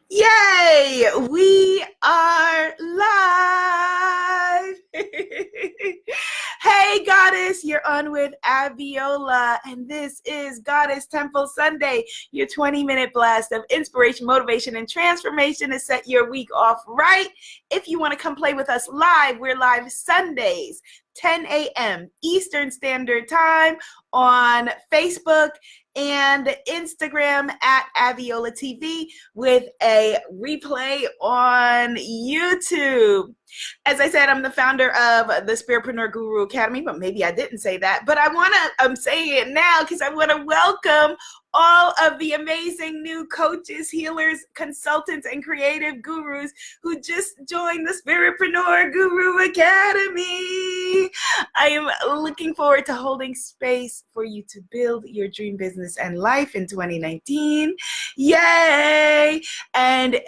Yay! We are live! Hey, Goddess, you're on with Abiola, and this is Goddess Temple Sunday, your 20-minute blast of inspiration, motivation, and transformation to set your week off right. If you want to come play with us live, we're live Sundays, 10 a.m. Eastern Standard Time on Facebook and Instagram at Abiola TV with a replay on YouTube. As I said, I'm the founder of the Spiritpreneur Guru Academy, but maybe I didn't say that. But I'm saying it now because I want to welcome all of the amazing new coaches, healers, consultants, and creative gurus who just joined the Spiritpreneur Guru Academy. I am looking forward to holding space for you to build your dream business and life in 2019. Yay! And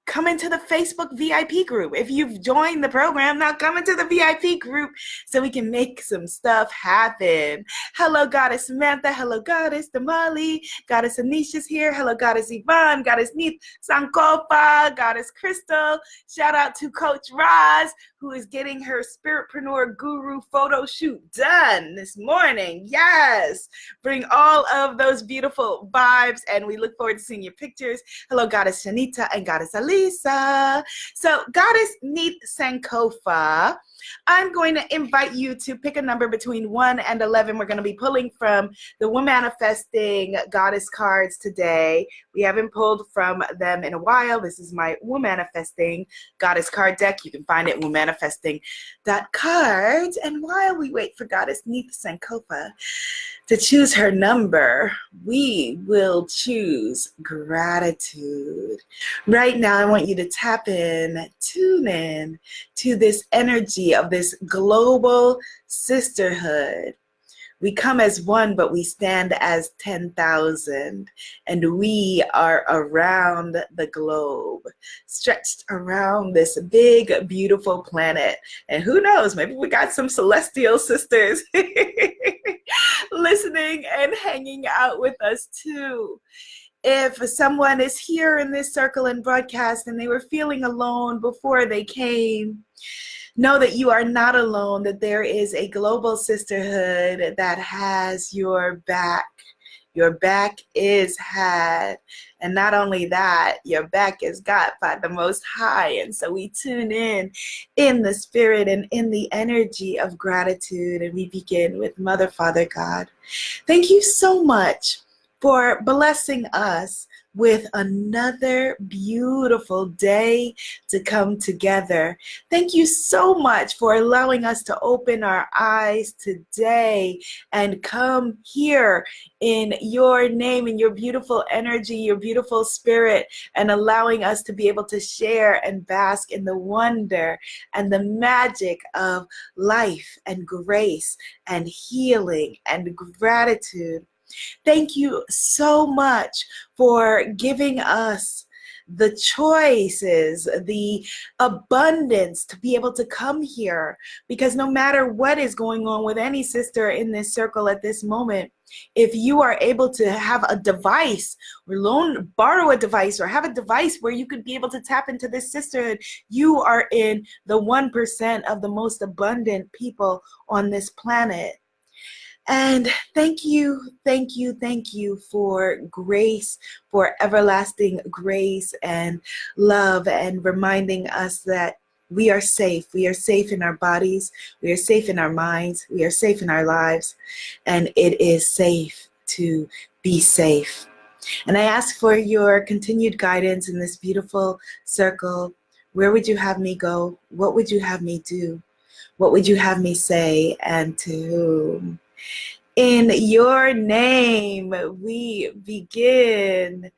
come into the Facebook VIP group. If you've joined the program, now come into the VIP group so we can make some stuff happen. Hello, Goddess Samantha. Hello, Goddess Damali. Goddess Anisha's here. Hello, Goddess Yvonne. Goddess Neith Sankofa. Goddess Crystal. Shout out to Coach Roz, who is getting her Spiritpreneur Guru photo shoot done this morning. Yes. Bring all of those beautiful vibes, and we look forward to seeing your pictures. Hello, Goddess Shanita and Goddess Alisa. So, Goddess Neith Sankofa, I'm going to invite you to pick a number between 1 and 11. We're going to be pulling from the Woman Manifesting Goddess cards today. We haven't pulled from them in a while. This is my Woman Manifesting Goddess card deck. You can find it at womanmanifesting.cards. And while we wait for Goddess Neith Sankofa to choose her number, we will choose gratitude. Right now, I want you to tune in to this energy of this global sisterhood. We come as one, but we stand as 10,000, and we are around the globe, stretched around this big, beautiful planet. And who knows, maybe we got some celestial sisters listening and hanging out with us too. If someone is here in this circle and broadcast and they were feeling alone before they came, know that you are not alone, that there is a global sisterhood that has your back. Your back is had. And not only that, your back is got by the Most High. And so we tune in the spirit and in the energy of gratitude. And we begin with Mother, Father, God. Thank you so much for blessing us with another beautiful day to come together. Thank you so much for allowing us to open our eyes today and come here in your name, in your beautiful energy, your beautiful spirit, and allowing us to be able to share and bask in the wonder and the magic of life and grace and healing and gratitude. Thank you so much for giving us the choices, the abundance to be able to come here, because no matter what is going on with any sister in this circle at this moment, if you are able to have a device or borrow a device or have a device where you could be able to tap into this sisterhood, you are in the 1% of the most abundant people on this planet. And thank you for grace, for everlasting grace and love, and reminding us that we are safe. We are safe in our bodies. We are safe in our minds. We are safe in our lives. And it is safe to be safe. And I ask for your continued guidance in this beautiful circle. Where would you have me go? What would you have me do? What would you have me say, and to whom? In your name we begin.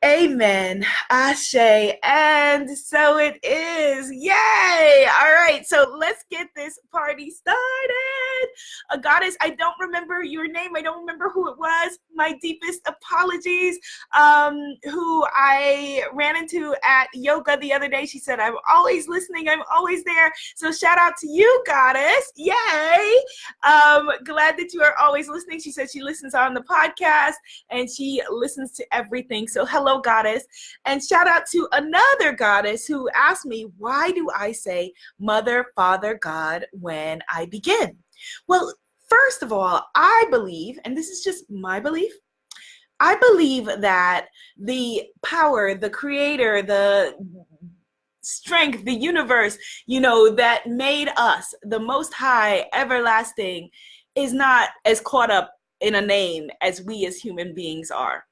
Amen. Ashe. And so it is. Yay. All right. So let's get this party started. Goddess, I don't remember your name. I don't remember who it was. My deepest apologies. Who I ran into at yoga the other day. She said, I'm always listening. I'm always there. So shout out to you, Goddess. Yay. Glad that you are always listening. She said she listens on the podcast and she listens to everything. So hello, Goddess. And shout out to another Goddess who asked me, why do I say Mother, Father, God when I begin? Well, first of all, I believe, and this is just my belief, I believe that the power, the creator, the strength, the universe, that made us, the most high, everlasting, is not as caught up in a name as we as human beings are.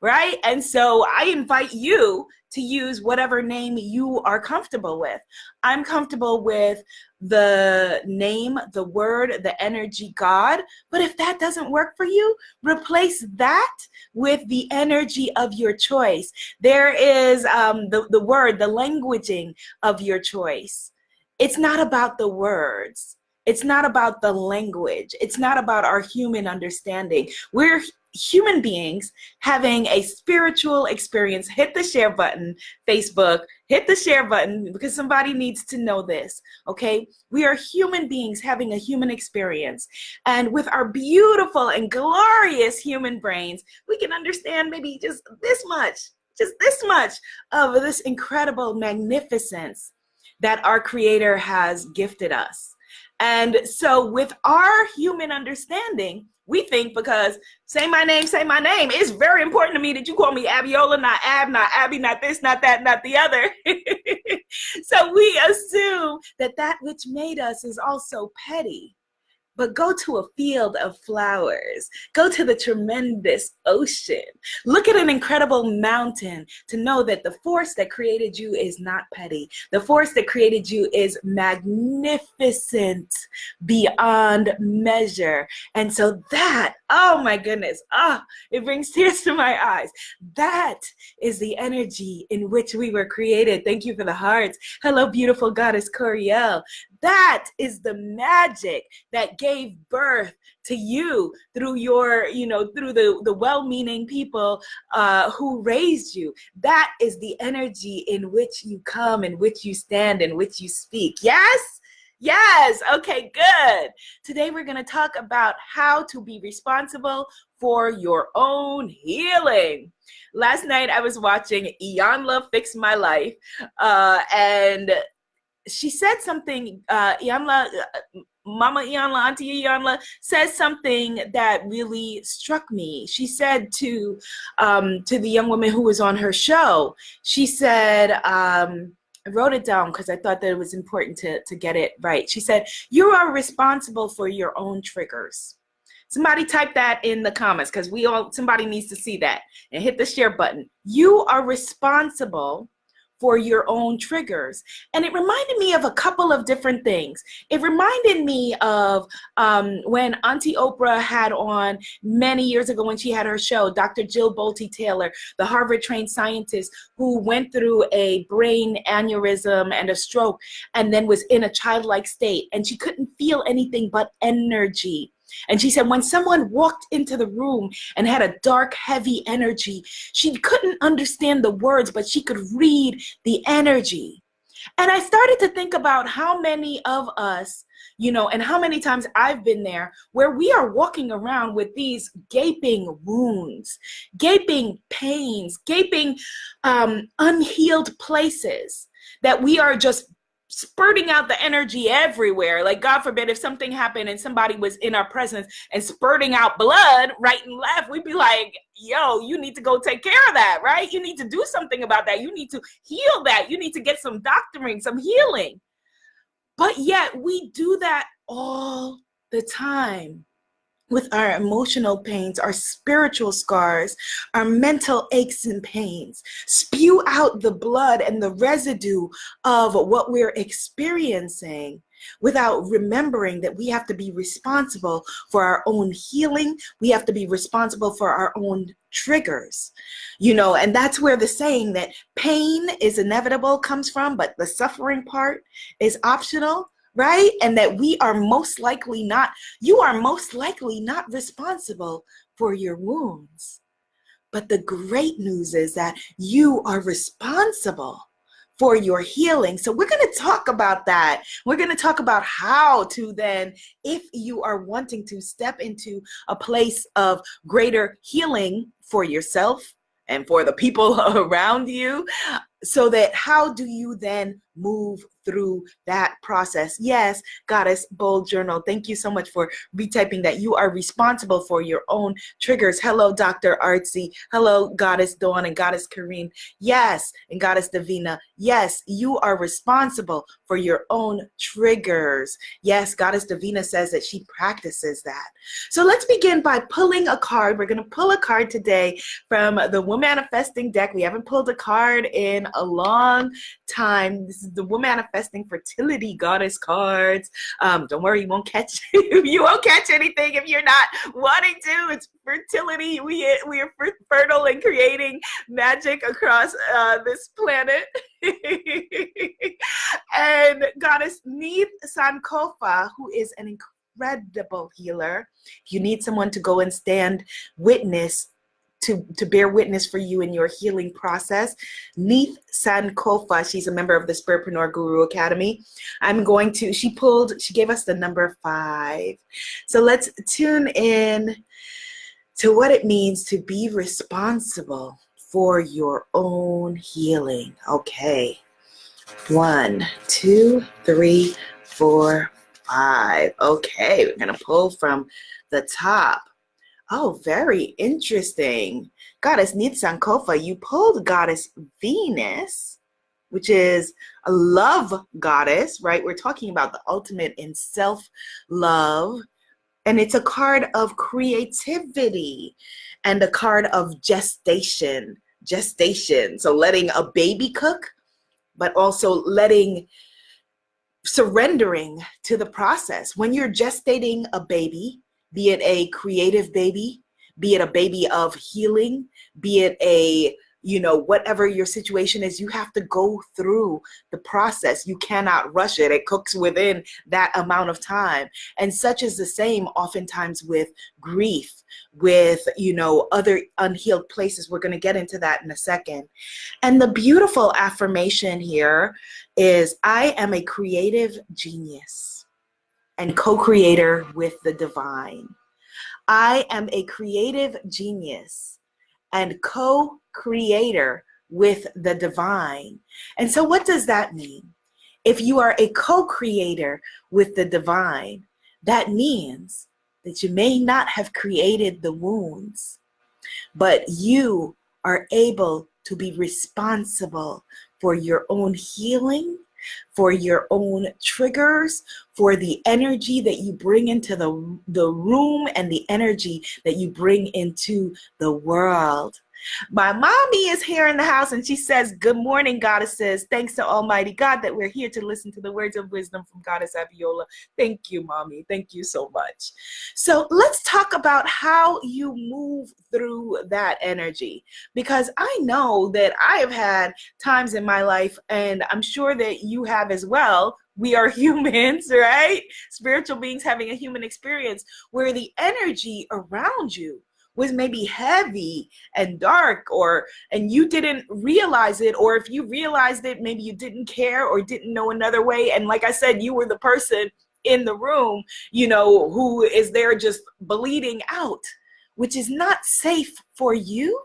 Right? And so I invite you to use whatever name you are comfortable with. I'm comfortable with the name, the word, the energy God. But if that doesn't work for you, replace that with the energy of your choice. There is the word, the languaging of your choice. It's not about the words. It's not about the language. It's not about our human understanding. We're human beings having a spiritual experience. Hit the share button, Facebook. Hit the share button because somebody needs to know this, okay? We are human beings having a human experience. And with our beautiful and glorious human brains, we can understand maybe just this much of this incredible magnificence that our Creator has gifted us. And so with our human understanding, we think because say my name, it's very important to me that you call me Abiola, not Ab, not Abby, not this, not that, not the other. So we assume that which made us is also petty. But go to a field of flowers. Go to the tremendous ocean. Look at an incredible mountain to know that the force that created you is not petty. The force that created you is magnificent beyond measure. And so that, oh my goodness, it brings tears to my eyes. That is the energy in which we were created. Thank you for the hearts. Hello, beautiful goddess Coriel. That is the magic that gave birth to you through your, through the well-meaning people who raised you. That is the energy in which you come, in which you stand, in which you speak. Yes? Yes. Okay, good. Today we're going to talk about how to be responsible for your own healing. Last night I was watching Iyanla Fix My Life, and she said something, Iyanla, Mama Iyanla, Auntie Iyanla says something that really struck me. She said to the young woman who was on her show, she said, I wrote it down because I thought that it was important to get it right. She said, you are responsible for your own triggers. Somebody type that in the comments because somebody needs to see that and hit the share button. You are responsible for your own triggers. And it reminded me of a couple of different things. It reminded me of when Auntie Oprah had on many years ago when she had her show, Dr. Jill Bolte Taylor, the Harvard-trained scientist who went through a brain aneurysm and a stroke and then was in a childlike state. And she couldn't feel anything but energy. And she said when someone walked into the room and had a dark, heavy energy, she couldn't understand the words, but she could read the energy. And I started to think about how many of us, and how many times I've been there where we are walking around with these gaping wounds, gaping pains, gaping unhealed places that we are just spurting out the energy everywhere. Like, God forbid, if something happened and somebody was in our presence and spurting out blood right and left, we'd be like, yo, you need to go take care of that, right? You need to do something about that. You need to heal that. You need to get some doctoring, some healing. But yet we do that all the time with our emotional pains, our spiritual scars, our mental aches and pains. Spew out the blood and the residue of what we're experiencing without remembering that we have to be responsible for our own healing. We have to be responsible for our own triggers, and that's where the saying that pain is inevitable comes from, but the suffering part is optional. Right? And that you are most likely not responsible for your wounds. But the great news is that you are responsible for your healing. So we're going to talk about that. We're going to talk about how to then, if you are wanting to step into a place of greater healing for yourself and for the people around you, so that how do you then move through that process? Yes, Goddess Bold Journal, thank you so much for retyping that. You are responsible for your own triggers. Hello, Dr. Artsy. Hello, Goddess Dawn and Goddess Kareen. Yes, and Goddess Davina. Yes, you are responsible for your own triggers. Yes, Goddess Davina says that she practices that. So let's begin by pulling a card. We're going to pull a card today from the Woman Manifesting deck. We haven't pulled a card in a long time. This is the Woman Manifesting Fertility Goddess cards. Don't worry, you won't catch anything if you're not wanting to. It's fertility. We are fertile and creating magic across this planet. And Goddess Neith Sankofa, who is an incredible healer. If you need someone to go and stand witness, to bear witness for you in your healing process, Neith Sankofa, she's a member of the Spiritpreneur Guru Academy. She gave us the number 5. So let's tune in to what it means to be responsible for your own healing. Okay. 1, 2, 3, 4, 5. Okay, we're gonna pull from the top. Oh, very interesting. Goddess Neith Sankofa, you pulled Goddess Venus, which is a love goddess, right? We're talking about the ultimate in self-love. And it's a card of creativity and a card of gestation. So letting a baby cook, but also surrendering to the process. When you're gestating a baby, be it a creative baby, be it a baby of healing, be it whatever your situation is, you have to go through the process. You cannot rush it. It cooks within that amount of time. And such is the same oftentimes with grief, with, other unhealed places. We're going to get into that in a second. And the beautiful affirmation here is, I am a creative genius and co-creator with the divine. I am a creative genius and co-creator with the divine. And so what does that mean? If you are a co-creator with the divine, that means that you may not have created the wounds, but you are able to be responsible for your own healing, for your own triggers, for the energy that you bring into the room and the energy that you bring into the world. My mommy is here in the house and she says, good morning, goddesses. Thanks to Almighty God that we're here to listen to the words of wisdom from Goddess Abiola. Thank you, mommy. Thank you so much. So let's talk about how you move through that energy, because I know that I have had times in my life, and I'm sure that you have as well. We are humans, right? Spiritual beings having a human experience where the energy around you was maybe heavy and dark, and you didn't realize it, or if you realized it, maybe you didn't care or didn't know another way. And like I said, you were the person in the room, who is there just bleeding out, which is not safe for you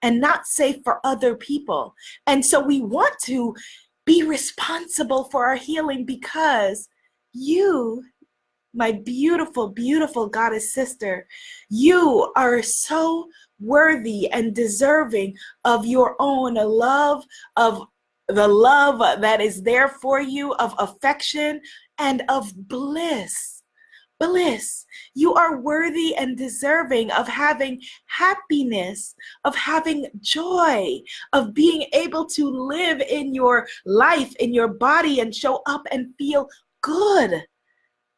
and not safe for other people. And so we want to be responsible for our healing, because you, my beautiful, beautiful goddess sister, you are so worthy and deserving of your own love, of the love that is there for you, of affection and of bliss. Bliss. You are worthy and deserving of having happiness, of having joy, of being able to live in your life, in your body, and show up and feel good.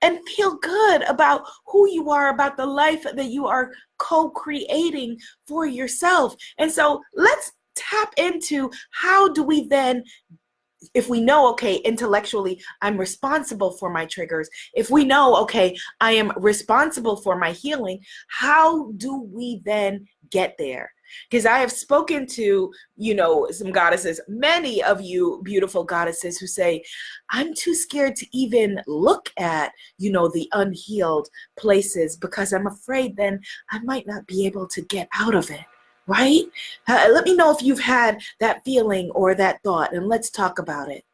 And feel good about who you are, about the life that you are co-creating for yourself. And so let's tap into, how do we then, if we know, okay, intellectually, I'm responsible for my triggers. If we know, okay, I am responsible for my healing, how do we then get there? Because I have spoken to, some goddesses, many of you beautiful goddesses who say, I'm too scared to even look at, the unhealed places because I'm afraid then I might not be able to get out of it, right? Let me know if you've had that feeling or that thought, and let's talk about it.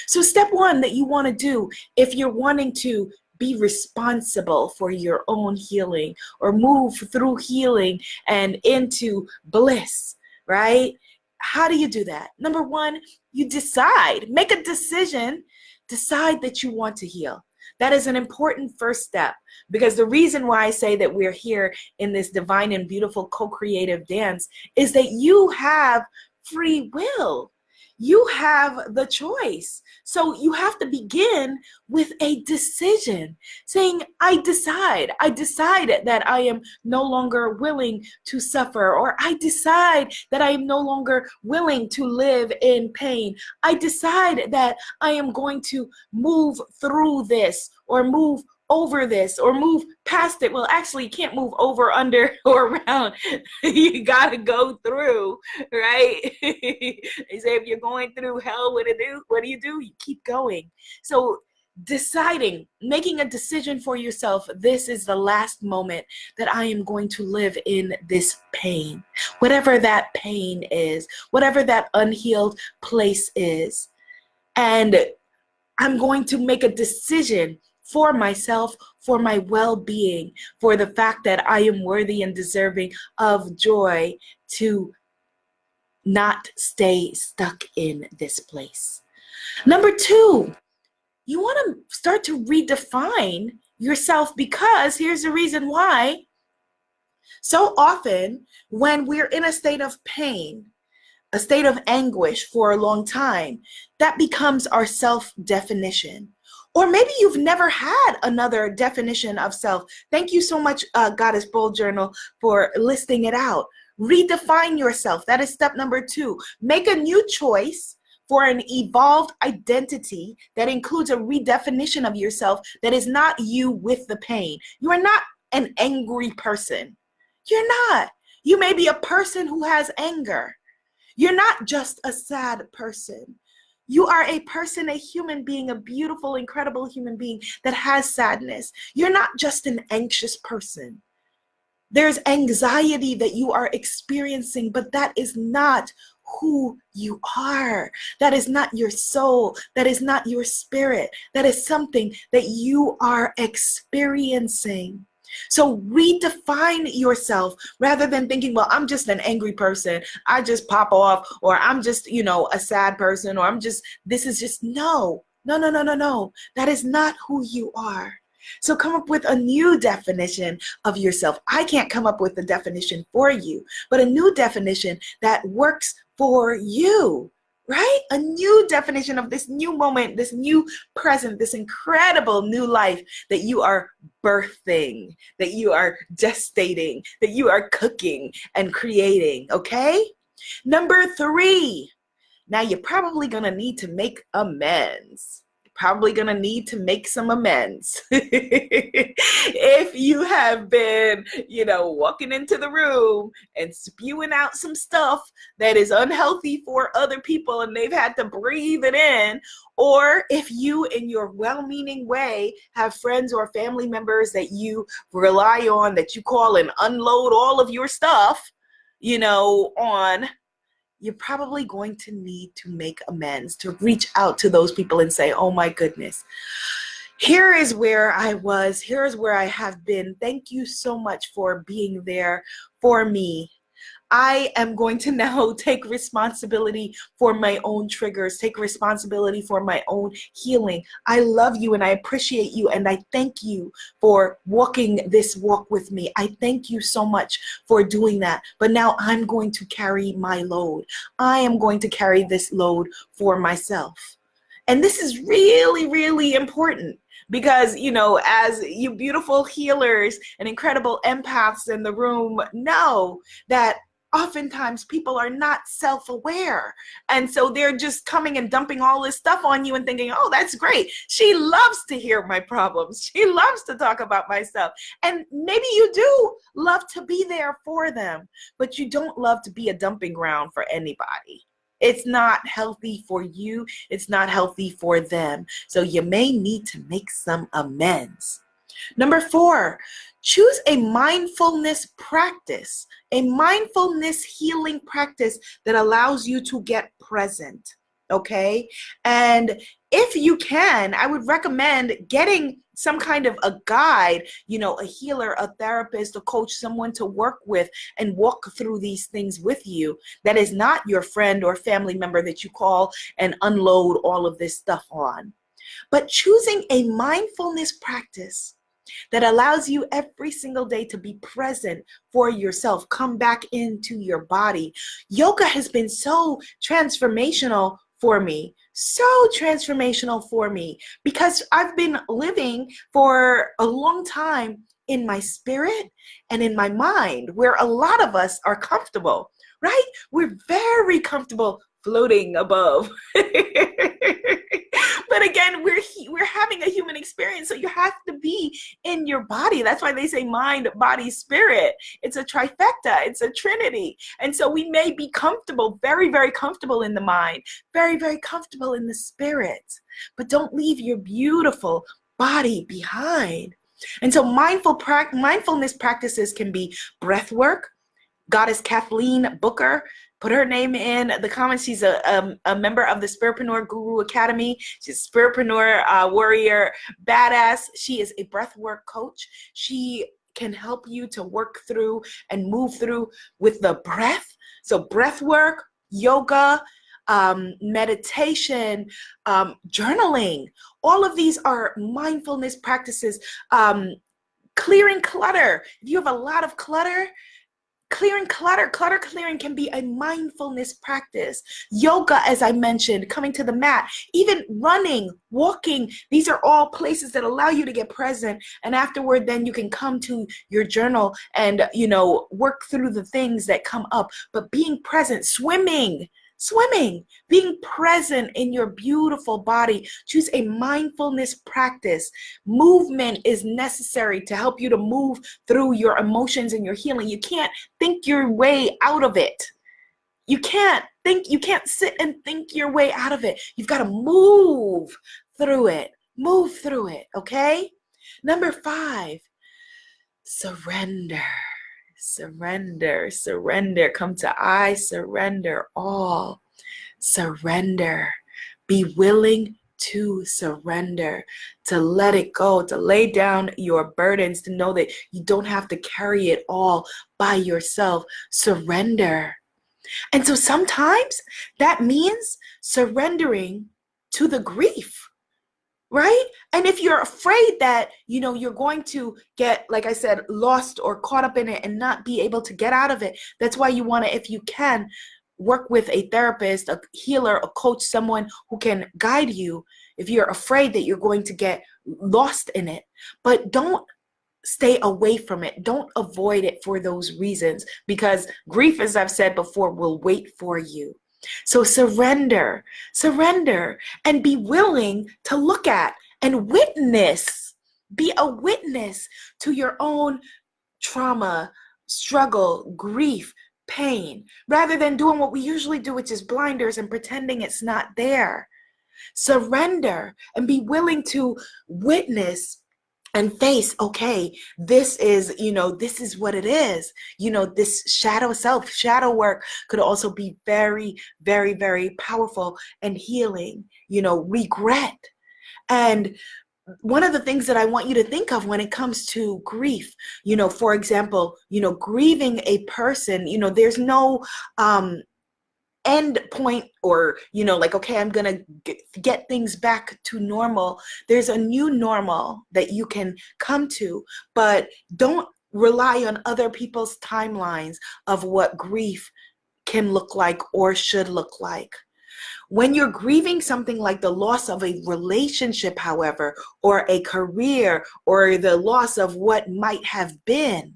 So step one that you want to do if you're wanting to be responsible for your own healing or move through healing and into bliss, right? How do you do that? Number one, you decide, make a decision, decide that you want to heal. That is an important first step, because the reason why I say that we're here in this divine and beautiful co-creative dance is that you have free will. You have the choice. So you have to begin with a decision, saying, I decide that I am no longer willing to suffer, or I decide that I am no longer willing to live in pain. I decide that I am going to move through this, or move over this, or move past it. Well, actually, you can't move over, under, or around. You got to go through, right? They say if you're going through hell, what do? You keep going. So deciding, making a decision for yourself, this is the last moment that I am going to live in this pain, whatever that pain is, whatever that unhealed place is. And I'm going to make a decision for myself, for my well-being, for the fact that I am worthy and deserving of joy, to not stay stuck in this place. Number two, you want to start to redefine yourself, because here's the reason why. So often when we're in a state of pain, a state of anguish for a long time, that becomes our self-definition. Or maybe you've never had another definition of self. Thank you so much, Goddess Bold Journal, for listing it out. Redefine yourself. That is step number two. Make a new choice for an evolved identity that includes a redefinition of yourself that is not you with the pain. You are not an angry person. You're not. You may be a person who has anger. You're not just a sad person. You are a person, a human being, a beautiful, incredible human being that has sadness. You're not just an anxious person. There's anxiety that you are experiencing, but that is not who you are. That is not your soul. That is not your spirit. That is something that you are experiencing. So redefine yourself, rather than thinking, well, I'm just an angry person, I just pop off, or I'm just, a sad person, or this is just, no. That is not who you are. So come up with a new definition of yourself. I can't come up with the definition for you, but a new definition that works for you. Right? A new definition of this new moment, this new present, this incredible new life that you are birthing, that you are gestating, that you are cooking and creating, okay? Number three, now you're probably gonna need to make amends. Probably gonna need to make some amends. If you have been, walking into the room and spewing out some stuff that is unhealthy for other people and they've had to breathe it in, or if you, in your well-meaning way, have friends or family members that you rely on, that you call and unload all of your stuff, on, you're probably going to need to make amends, to reach out to those people and say, oh my goodness, here is where I was, here is where I have been. Thank you so much for being there for me. I am going to now take responsibility for my own triggers, take responsibility for my own healing. I love you and I appreciate you, and I thank you for walking this walk with me. I thank you so much for doing that. But now I'm going to carry my load. I am going to carry this load for myself. And this is really, really important. Because, as you beautiful healers and incredible empaths in the room know, that oftentimes people are not self-aware. And so they're just coming and dumping all this stuff on you and thinking, oh, that's great. She loves to hear my problems. She loves to talk about my stuff. And maybe you do love to be there for them, but you don't love to be a dumping ground for anybody. It's not healthy for you. It's not healthy for them. So you may need to make some amends. Number 4, choose a mindfulness practice, a mindfulness healing practice that allows you to get present, okay? And if you can, I would recommend getting some kind of a guide, a healer, a therapist, a coach, someone to work with and walk through these things with you. That is not your friend or family member that you call and unload all of this stuff on. But choosing a mindfulness practice that allows you every single day to be present for yourself, come back into your body. Yoga has been so transformational for me, because I've been living for a long time in my spirit and in my mind, where a lot of us are comfortable, right? We're very comfortable floating above. But again, we're having a human experience, so you have to be in your body. That's why they say mind, body, spirit. It's a trifecta. It's a trinity. And so we may be comfortable, very, very comfortable in the mind, very, very comfortable in the spirit, but don't leave your beautiful body behind. And so mindfulness practices can be breath work. Goddess Kathleen Booker, put her name in the comments. She's a member of the Spiritpreneur Guru Academy. She's a Spiritpreneur warrior badass. She is a breathwork coach. She can help you to work through and move through with the breath. So breath work, yoga, meditation, journaling. All of these are mindfulness practices. Clearing clutter. If you have a lot of clutter, clutter clearing can be a mindfulness practice. Yoga, as I mentioned, coming to the mat, even running, walking, these are all places that allow you to get present. And afterward, then you can come to your journal and, work through the things that come up. But being present, swimming, being present in your beautiful body. Choose a mindfulness practice. Movement is necessary to help you to move through your emotions and your healing. You can't think your way out of it. You can't sit and think your way out of it. You've got to move through it, okay? Number 5, surrender. Come to I surrender all. Surrender. Be willing to surrender, to let it go, to lay down your burdens, to know that you don't have to carry it all by yourself. Surrender. And so sometimes that means surrendering to the grief. Right? And if you're afraid that, you're going to get, like I said, lost or caught up in it and not be able to get out of it, that's why you want to, if you can, work with a therapist, a healer, a coach, someone who can guide you if you're afraid that you're going to get lost in it. But don't stay away from it. Don't avoid it for those reasons, because grief, as I've said before, will wait for you. So surrender, and be willing to look at and witness, be a witness to your own trauma, struggle, grief, pain, rather than doing what we usually do, which is blinders and pretending it's not there. Surrender and be willing to witness and face, okay, this is what it is. This shadow self, shadow work could also be very, very, very powerful and healing, regret. And one of the things that I want you to think of when it comes to grief, for example, grieving a person, there's no end point or, okay, I'm going to get things back to normal. There's a new normal that you can come to, but don't rely on other people's timelines of what grief can look like or should look like. When you're grieving something like the loss of a relationship, however, or a career, or the loss of what might have been,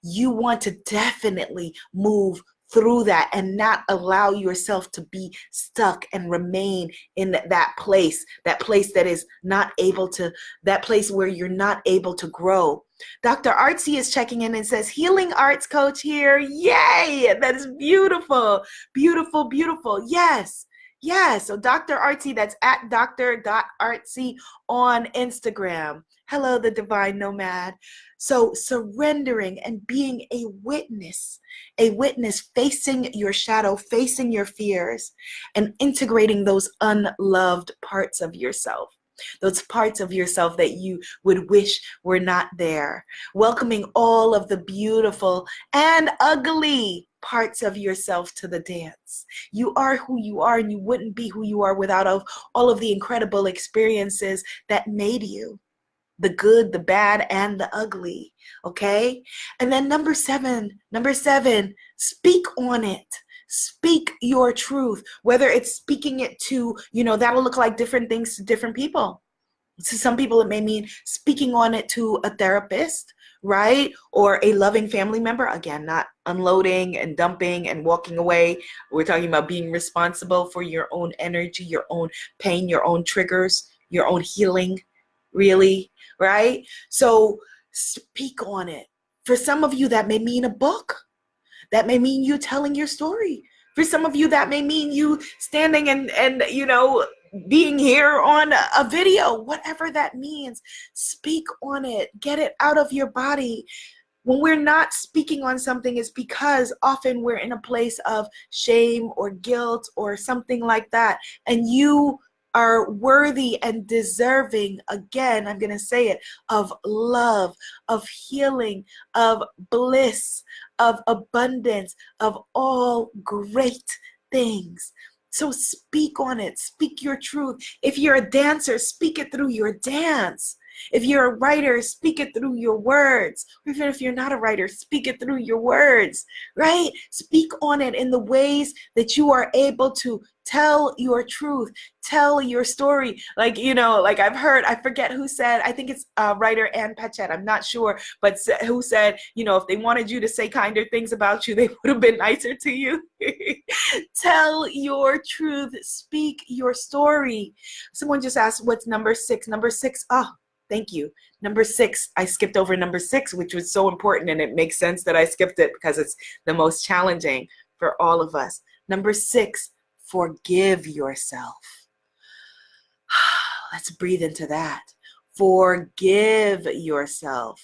you want to definitely move through that and not allow yourself to be stuck and remain in that place that is not able to, that place where you're not able to grow. Dr. Artsy is checking in and says, healing arts coach here. Yay! That is beautiful. Beautiful, beautiful. Yes. Yes. So Dr. Artsy, that's at dr.artsy on Instagram. Hello, the divine nomad. So surrendering and being a witness facing your shadow, facing your fears, and integrating those unloved parts of yourself. Those parts of yourself that you would wish were not there. Welcoming all of the beautiful and ugly parts of yourself to the dance. You are who you are, and you wouldn't be who you are without all of the incredible experiences that made you. The good, the bad, and the ugly, okay? And then number seven, speak on it. Speak your truth, whether it's speaking it to, that'll look like different things to different people. To some people, it may mean speaking on it to a therapist, right? Or a loving family member. Again, not unloading and dumping and walking away. We're talking about being responsible for your own energy, your own pain, your own triggers, your own healing, really, right? So speak on it. For some of you, that may mean a book. That may mean you telling your story. For some of you, that may mean you standing and being here on a video, whatever that means. Speak on it. Get it out of your body. When we're not speaking on something, it's because often we're in a place of shame or guilt or something like that. And you are worthy and deserving, again, I'm going to say it, of love, of healing, of bliss, of abundance, of all great things. So speak on it. Speak your truth. If you're a dancer, speak it through your dance. If you're a writer, speak it through your words. Even if you're not a writer, speak it through your words, right? Speak on it in the ways that you are able to tell your truth, tell your story. Like I've heard, I forget who said, I think it's writer Ann Patchett, I'm not sure, but who said, if they wanted you to say kinder things about you, they would have been nicer to you. Tell your truth, speak your story. Someone just asked, what's number 6? Number 6, thank you. Number 6, I skipped over number 6, which was so important, and it makes sense that I skipped it because it's the most challenging for all of us. Number 6, forgive yourself. Let's breathe into that. Forgive yourself.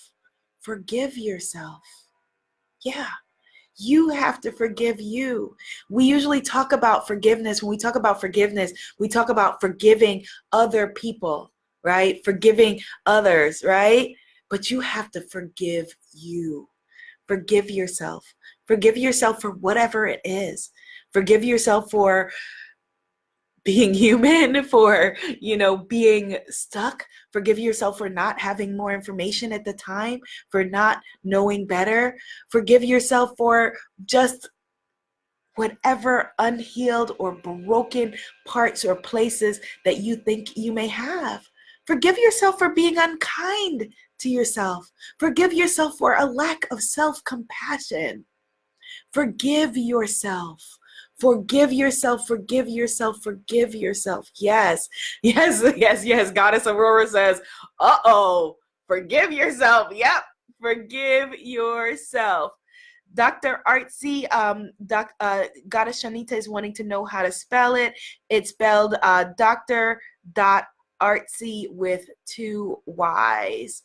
Forgive yourself. Yeah. You have to forgive you. We usually talk about forgiveness. When we talk about forgiveness, we talk about forgiving other people, right? Forgiving others, right? But you have to forgive you. Forgive yourself. Forgive yourself for whatever it is. Forgive yourself for being human, for, being stuck. Forgive yourself for not having more information at the time, for not knowing better. Forgive yourself for just whatever unhealed or broken parts or places that you think you may have. Forgive yourself for being unkind to yourself. Forgive yourself for a lack of self-compassion. Forgive yourself. Forgive yourself, forgive yourself, forgive yourself. Yes, yes, yes, yes. Goddess Aurora says, forgive yourself. Yep, forgive yourself. Dr. Artsy, Goddess Shanita is wanting to know how to spell it. It's spelled Dr.Artsy with 2 Y's.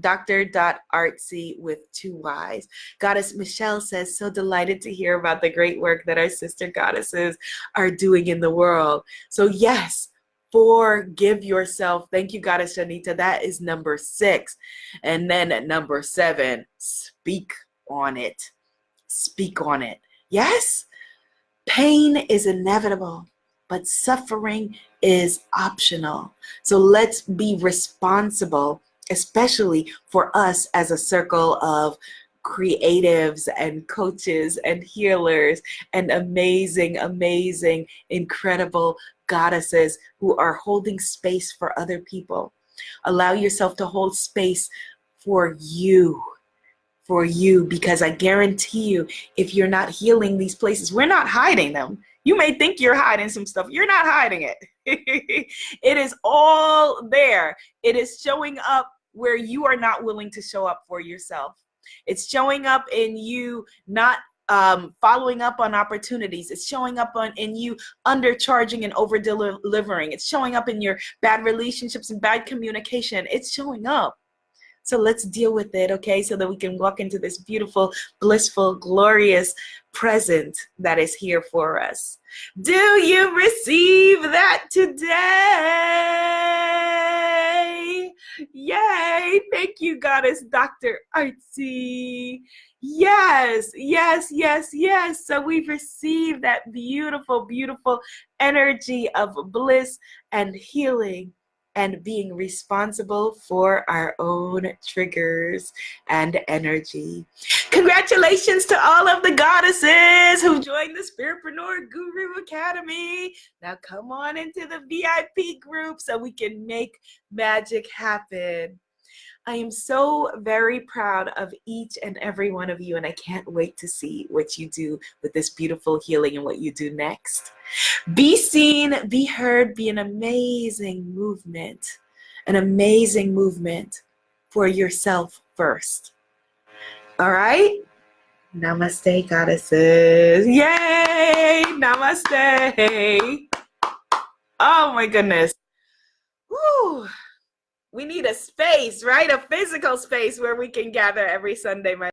Dr.Artsy with 2 Y's. Goddess Michelle says, so delighted to hear about the great work that our sister goddesses are doing in the world. So yes, forgive yourself. Thank you, Goddess Shanita. That is number 6. And then at number 7, speak on it. Speak on it. Yes, pain is inevitable, but suffering is optional. So let's be responsible, especially for us as a circle of creatives and coaches and healers and amazing, amazing, incredible goddesses who are holding space for other people. Allow yourself to hold space for you. for you, because I guarantee you, if you're not healing these places, we're not hiding them. You may think you're hiding some stuff. You're not hiding it. It is all there. It is showing up where you are not willing to show up for yourself. It's showing up in you not following up on opportunities. It's showing up in you undercharging and over delivering. It's showing up in your bad relationships and bad communication. It's showing up. So let's deal with it, okay? So that we can walk into this beautiful, blissful, glorious present that is here for us. Do you receive that today? Yay! Thank you, Goddess Dr. Artsy. Yes, yes, yes, yes. So we've received that beautiful, beautiful energy of bliss and healing, and being responsible for our own triggers and energy. Congratulations to all of the goddesses who joined the Spiritpreneur Guru Academy. Now come on into the VIP group so we can make magic happen. I am so very proud of each and every one of you, and I can't wait to see what you do with this beautiful healing and what you do next. Be seen, be heard, be an amazing movement for yourself first. All right? Namaste, goddesses. Yay! Namaste. Oh my goodness. Woo. We need a space, right? A physical space where we can gather every Sunday.